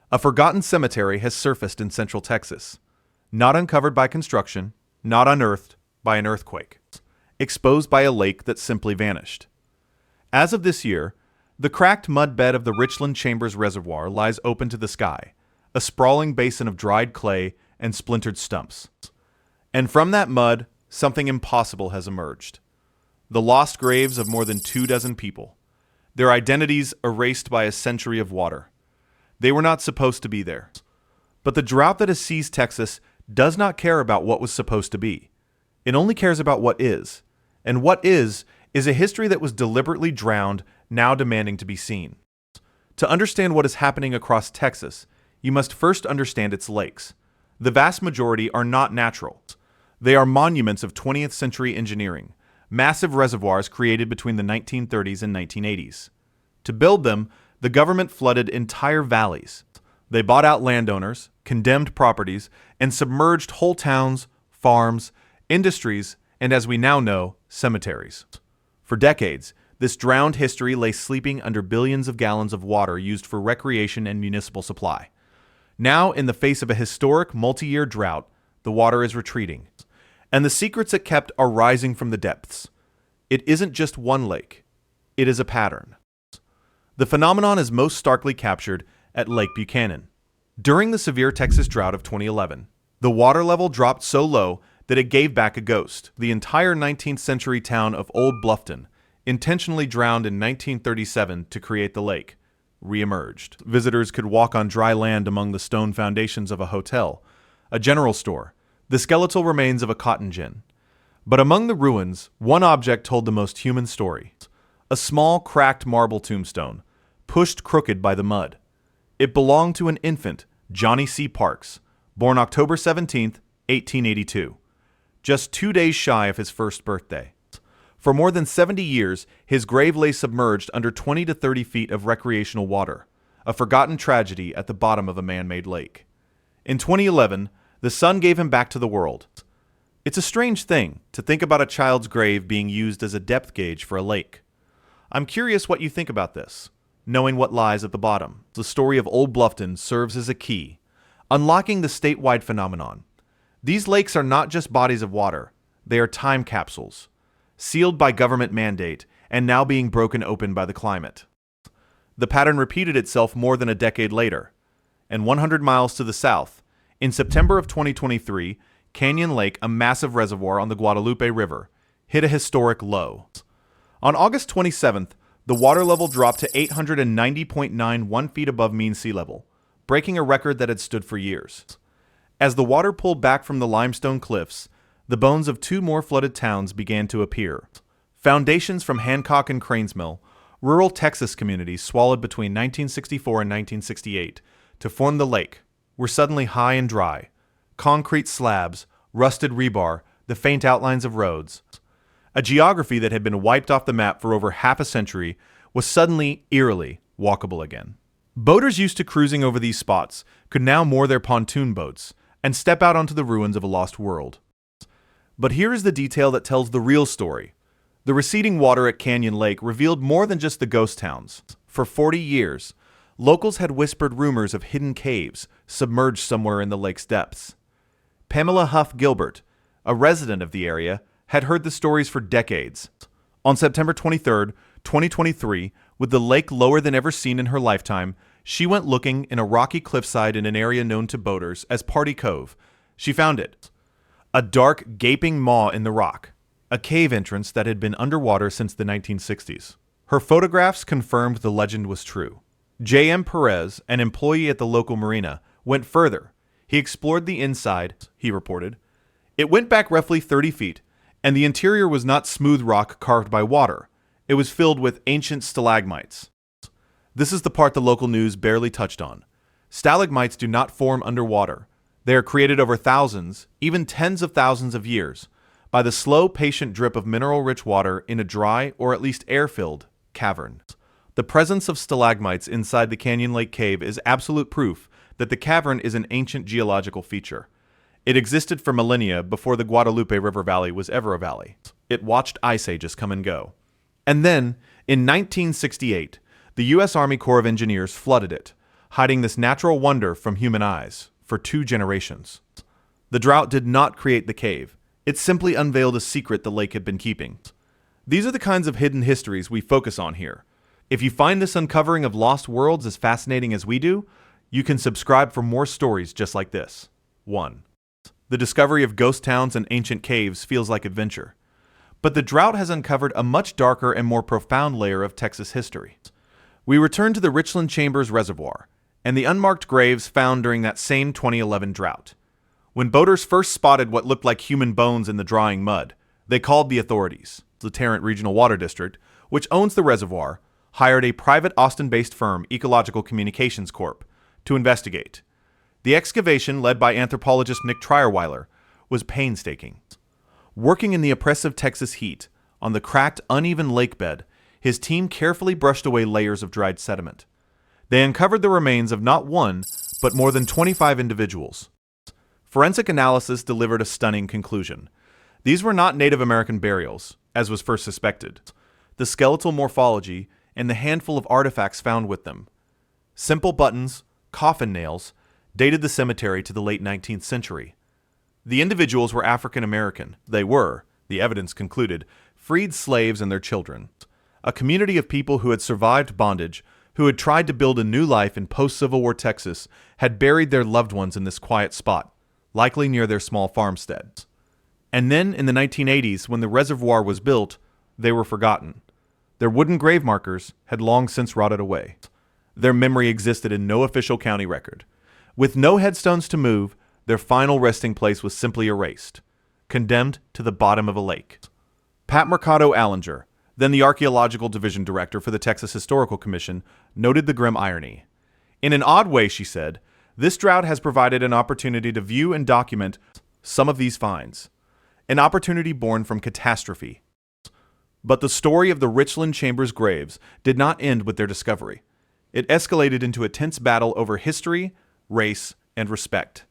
A forgotten cemetery has surfaced in central Texas, not uncovered by construction, not unearthed by an earthquake, exposed by a lake that simply vanished. As of this year, the cracked mud bed of the Richland Chambers Reservoir lies open to the sky, a sprawling basin of dried clay and splintered stumps. And from that mud, something impossible has emerged. The lost graves of more than 24 people, their identities erased by a century of water. They were not supposed to be there. But the drought that has seized Texas does not care about what was supposed to be. It only cares about what is. And what is a history that was deliberately drowned, now demanding to be seen. To understand what is happening across Texas, you must first understand its lakes. The vast majority are not natural. They are monuments of 20th century engineering, massive reservoirs created between the 1930s and 1980s. To build them, the government flooded entire valleys. They bought out landowners, condemned properties, and submerged whole towns, farms, industries, and as we now know, cemeteries. For decades, this drowned history lay sleeping under billions of gallons of water used for recreation and municipal supply. Now, in the face of a historic multi-year drought, the water is retreating, and the secrets it kept are rising from the depths. It isn't just one lake. It is a pattern. The phenomenon is most starkly captured at Lake Buchanan. During the severe Texas drought of 2011, the water level dropped so low that it gave back a ghost. The entire 19th century town of Old Bluffton, intentionally drowned in 1937 to create the lake, re-emerged. Visitors could walk on dry land among the stone foundations of a hotel, a general store, the skeletal remains of a cotton gin. But among the ruins, one object told the most human story. A small, cracked marble tombstone, pushed crooked by the mud. It belonged to an infant, Johnny C. Parks, born October 17, 1882, just 2 days shy of his first birthday. For more than 70 years, his grave lay submerged under 20 to 30 feet of recreational water, a forgotten tragedy at the bottom of a man-made lake. In 2011, the sun gave him back to the world. It's a strange thing to think about a child's grave being used as a depth gauge for a lake. I'm curious what you think about this, knowing what lies at the bottom. The story of Old Bluffton serves as a key, unlocking the statewide phenomenon. These lakes are not just bodies of water, they are time capsules, sealed by government mandate and now being broken open by the climate. The pattern repeated itself more than a decade later, and 100 miles to the south, in September of 2023, Canyon Lake, a massive reservoir on the Guadalupe River, hit a historic low. On August 27th, the water level dropped to 890.91 feet above mean sea level, breaking a record that had stood for years. As the water pulled back from the limestone cliffs, the bones of 2 more flooded towns began to appear. Foundations from Hancock and Cranes Mill, rural Texas communities swallowed between 1964 and 1968 to form the lake, were suddenly high and dry. Concrete slabs, rusted rebar, the faint outlines of roads. A geography that had been wiped off the map for over half a century was suddenly, eerily, walkable again. Boaters used to cruising over these spots could now moor their pontoon boats and step out onto the ruins of a lost world. But here is the detail that tells the real story. The receding water at Canyon Lake revealed more than just the ghost towns. For 40 years, locals had whispered rumors of hidden caves submerged somewhere in the lake's depths. Pamela Huff Gilbert, a resident of the area, had heard the stories for decades. On September 23, 2023, with the lake lower than ever seen in her lifetime, she went looking in a rocky cliffside in an area known to boaters as Party Cove. She found it. A dark, gaping maw in the rock. A cave entrance that had been underwater since the 1960s. Her photographs confirmed the legend was true. J.M. Perez, an employee at the local marina, went further. He explored the inside, he reported. It went back roughly 30 feet, and the interior was not smooth rock carved by water. It was filled with ancient stalagmites. This is the part the local news barely touched on. Stalagmites do not form underwater. They are created over thousands, even tens of thousands of years, by the slow, patient drip of mineral-rich water in a dry, or at least air-filled, cavern. The presence of stalagmites inside the Canyon Lake Cave is absolute proof that the cavern is an ancient geological feature. It existed for millennia before the Guadalupe River Valley was ever a valley. It watched ice ages come and go. And then, in 1968, the U.S. Army Corps of Engineers flooded it, hiding this natural wonder from human eyes for 2 generations. The drought did not create the cave. It simply unveiled a secret the lake had been keeping. These are the kinds of hidden histories we focus on here. If you find this uncovering of lost worlds as fascinating as we do, you can subscribe for more stories just like this. 1. The discovery of ghost towns and ancient caves feels like adventure. But the drought has uncovered a much darker and more profound layer of Texas history. We return to the Richland Chambers Reservoir and the unmarked graves found during that same 2011 drought. When boaters first spotted what looked like human bones in the drying mud, they called the authorities. The Tarrant Regional Water District, which owns the reservoir, hired a private Austin-based firm, Ecological Communications Corp., to investigate. The excavation, led by anthropologist Nick Trierweiler, was painstaking. Working in the oppressive Texas heat, on the cracked, uneven lake bed, his team carefully brushed away layers of dried sediment. They uncovered the remains of not one, but more than 25 individuals. Forensic analysis delivered a stunning conclusion. These were not Native American burials, as was first suspected. The skeletal morphology and the handful of artifacts found with them, simple buttons, coffin nails, dated the cemetery to the late 19th century. The individuals were African American. They were, the evidence concluded, freed slaves and their children. A community of people who had survived bondage, who had tried to build a new life in post-Civil War Texas, had buried their loved ones in this quiet spot, likely near their small farmsteads. And then, in the 1980s, when the reservoir was built, they were forgotten. Their wooden grave markers had long since rotted away. Their memory existed in no official county record. With no headstones to move, their final resting place was simply erased, condemned to the bottom of a lake. Pat Mercado Allinger, then the Archaeological Division Director for the Texas Historical Commission, noted the grim irony. In an odd way, she said, this drought has provided an opportunity to view and document some of these finds, an opportunity born from catastrophe. But the story of the Richland Chambers graves did not end with their discovery. It escalated into a tense battle over history, race, and respect.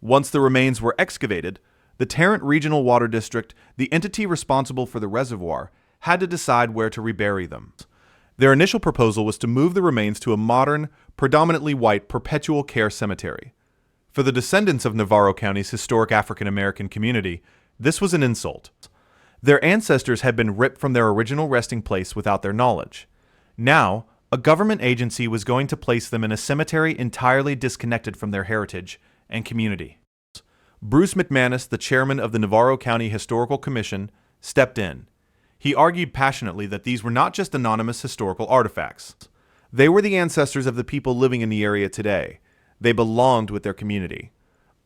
Once the remains were excavated, the Tarrant Regional Water District, the entity responsible for the reservoir, had to decide where to rebury them. Their initial proposal was to move the remains to a modern, predominantly white, perpetual care cemetery. For the descendants of Navarro County's historic African American community, this was an insult. Their ancestors had been ripped from their original resting place without their knowledge. Now, a government agency was going to place them in a cemetery entirely disconnected from their heritage and community. Bruce McManus, the chairman of the Navarro County Historical Commission, stepped in. He argued passionately that these were not just anonymous historical artifacts. They were the ancestors of the people living in the area today. They belonged with their community.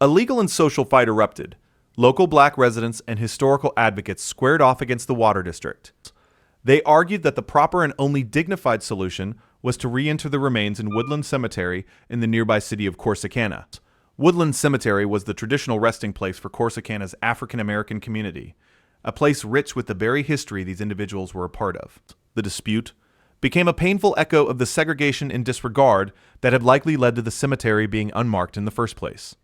A legal and social fight erupted. Local black residents and historical advocates squared off against the water district. They argued that the proper and only dignified solution was to re-enter the remains in Woodland Cemetery in the nearby city of Corsicana. Woodland Cemetery was the traditional resting place for Corsicana's African American community, a place rich with the very history these individuals were a part of. The dispute became a painful echo of the segregation and disregard that had likely led to the cemetery being unmarked in the first place.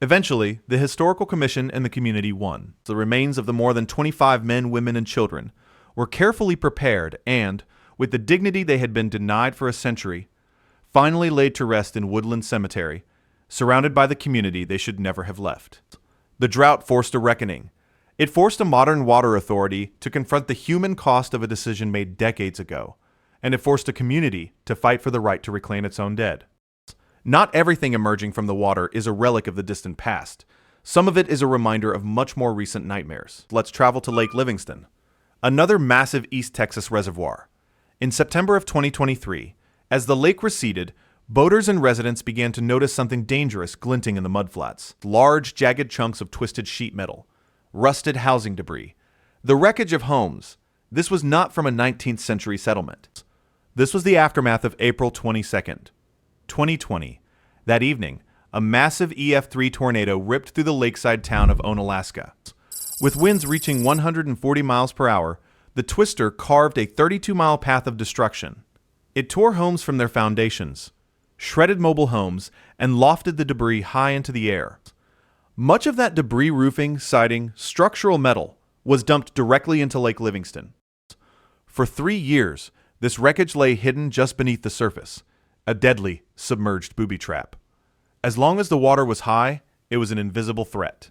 Eventually, the Historical Commission and the community won. The remains of the more than 25 men, women, and children were carefully prepared and, with the dignity they had been denied for a century, finally laid to rest in Woodland Cemetery, surrounded by the community they should never have left. The drought forced a reckoning. It forced a modern water authority to confront the human cost of a decision made decades ago, and it forced a community to fight for the right to reclaim its own dead. Not everything emerging from the water is a relic of the distant past. Some of it is a reminder of much more recent nightmares. Let's travel to Lake Livingston, another massive East Texas reservoir. In September of 2023, as the lake receded, boaters and residents began to notice something dangerous glinting in the mudflats. Large, jagged chunks of twisted sheet metal, rusted housing debris, the wreckage of homes. This was not from a 19th century settlement. This was the aftermath of April 22nd, 2020. That evening, a massive EF3 tornado ripped through the lakeside town of Onalaska. With winds reaching 140 miles per hour, the twister carved a 32-mile path of destruction. It tore homes from their foundations, shredded mobile homes, and lofted the debris high into the air. Much of that debris, roofing, siding, structural metal was dumped directly into Lake Livingston. For 3 years, this wreckage lay hidden just beneath the surface, a deadly, submerged booby trap. As long as the water was high, it was an invisible threat.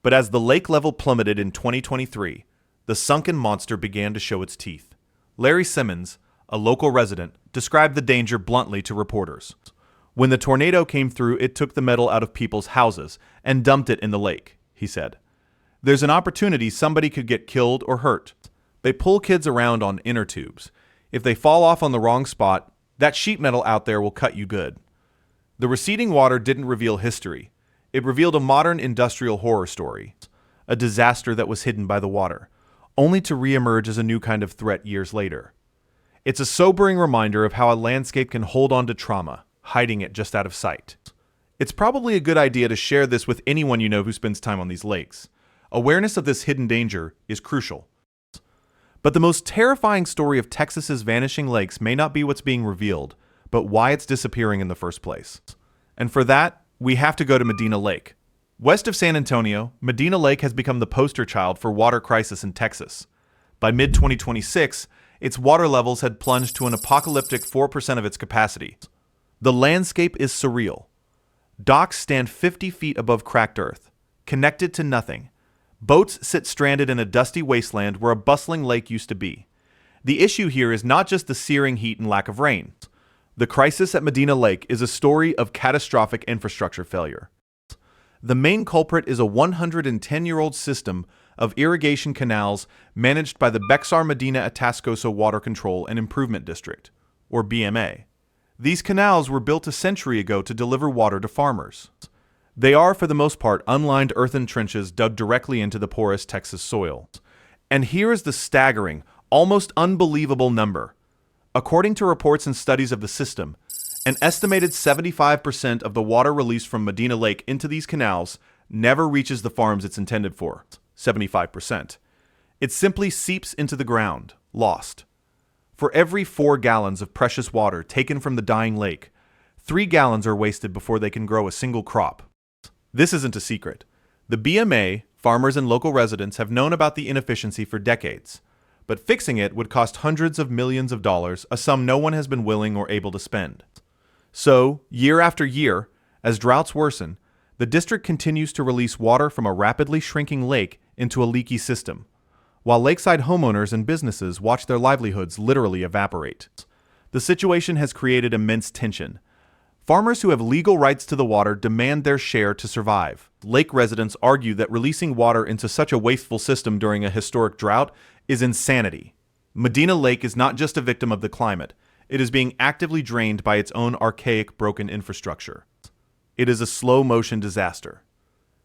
But as the lake level plummeted in 2023, the sunken monster began to show its teeth. Larry Simmons, a local resident, described the danger bluntly to reporters. When the tornado came through, it took the metal out of people's houses and dumped it in the lake, he said. There's an opportunity somebody could get killed or hurt. They pull kids around on inner tubes. If they fall off on the wrong spot, that sheet metal out there will cut you good. The receding water didn't reveal history. It revealed a modern industrial horror story, a disaster that was hidden by the water, only to reemerge as a new kind of threat years later. It's a sobering reminder of how a landscape can hold on to trauma, hiding it just out of sight. It's probably a good idea to share this with anyone you know who spends time on these lakes. Awareness of this hidden danger is crucial. But the most terrifying story of Texas's vanishing lakes may not be what's being revealed, but why it's disappearing in the first place. And for that, we have to go to Medina Lake. West of San Antonio, Medina Lake has become the poster child for water crisis in Texas. By mid-2026, its water levels had plunged to an apocalyptic 4% of its capacity. The landscape is surreal. Docks stand 50 feet above cracked earth, connected to nothing. Boats sit stranded in a dusty wasteland where a bustling lake used to be. The issue here is not just the searing heat and lack of rain. The crisis at Medina Lake is a story of catastrophic infrastructure failure. The main culprit is a 110-year-old system of irrigation canals managed by the Bexar Medina Atascosa Water Control and Improvement District, or BMA. These canals were built a century ago to deliver water to farmers. They are, for the most part, unlined earthen trenches dug directly into the porous Texas soil. And here is the staggering, almost unbelievable number. According to reports and studies of the system, an estimated 75% of the water released from Medina Lake into these canals never reaches the farms it's intended for. 75%. It simply seeps into the ground, lost. For every 4 gallons of precious water taken from the dying lake, 3 gallons are wasted before they can grow a single crop. This isn't a secret. The BMA, farmers and local residents have known about the inefficiency for decades, but fixing it would cost hundreds of millions of dollars, a sum no one has been willing or able to spend. So, year after year, as droughts worsen, the district continues to release water from a rapidly shrinking lake into a leaky system, while lakeside homeowners and businesses watch their livelihoods literally evaporate. The situation has created immense tension. Farmers who have legal rights to the water demand their share to survive. Lake residents argue that releasing water into such a wasteful system during a historic drought is insanity. Medina Lake is not just a victim of the climate. It is being actively drained by its own archaic, broken infrastructure. It is a slow-motion disaster.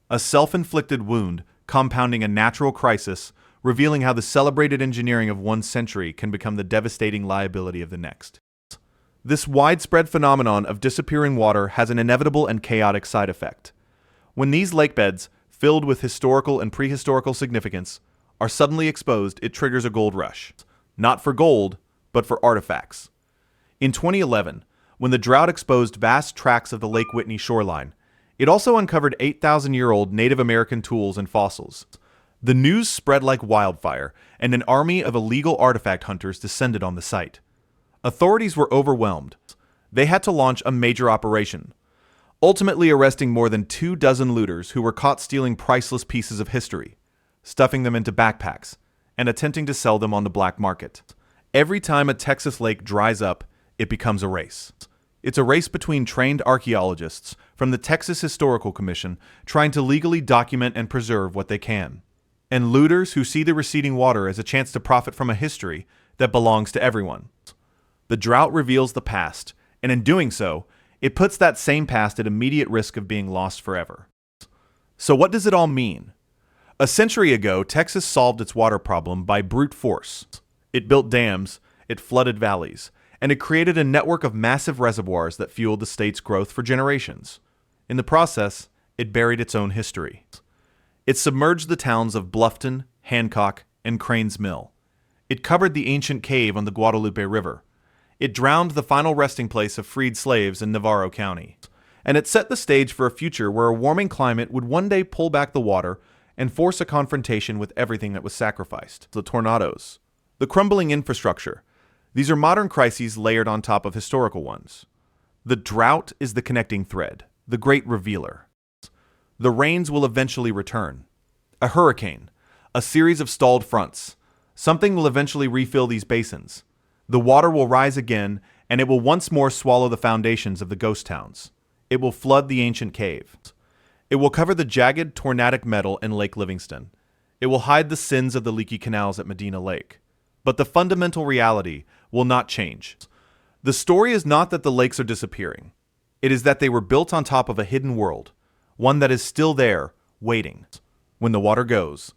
A self-inflicted wound compounding a natural crisis, revealing how the celebrated engineering of one century can become the devastating liability of the next. This widespread phenomenon of disappearing water has an inevitable and chaotic side effect. When these lake beds, filled with historical and prehistorical significance, are suddenly exposed, it triggers a gold rush. Not for gold, but for artifacts. In 2011, when the drought exposed vast tracts of the Lake Whitney shoreline, it also uncovered 8,000-year-old Native American tools and fossils. The news spread like wildfire, and an army of illegal artifact hunters descended on the site. Authorities were overwhelmed. They had to launch a major operation, ultimately arresting more than 24 looters who were caught stealing priceless pieces of history, stuffing them into backpacks, and attempting to sell them on the black market. Every time a Texas lake dries up, it becomes a race. It's a race between trained archaeologists from the Texas Historical Commission trying to legally document and preserve what they can, and looters who see the receding water as a chance to profit from a history that belongs to everyone. The drought reveals the past, and in doing so, it puts that same past at immediate risk of being lost forever. So what does it all mean? A century ago, Texas solved its water problem by brute force. It built dams, it flooded valleys, and it created a network of massive reservoirs that fueled the state's growth for generations. In the process, it buried its own history. It submerged the towns of Bluffton, Hancock, and Cranes Mill. It covered the ancient cave on the Guadalupe River. It drowned the final resting place of freed slaves in Navarro County. And it set the stage for a future where a warming climate would one day pull back the water and force a confrontation with everything that was sacrificed. The tornadoes. The crumbling infrastructure. These are modern crises layered on top of historical ones. The drought is the connecting thread, the great revealer. The rains will eventually return. A hurricane, a series of stalled fronts. Something will eventually refill these basins. The water will rise again, and it will once more swallow the foundations of the ghost towns. It will flood the ancient cave. It will cover the jagged, tornadic metal in Lake Livingston. It will hide the sins of the leaky canals at Medina Lake. But the fundamental reality will not change. The story is not that the lakes are disappearing. It is that they were built on top of a hidden world, one that is still there, waiting. When the water goes,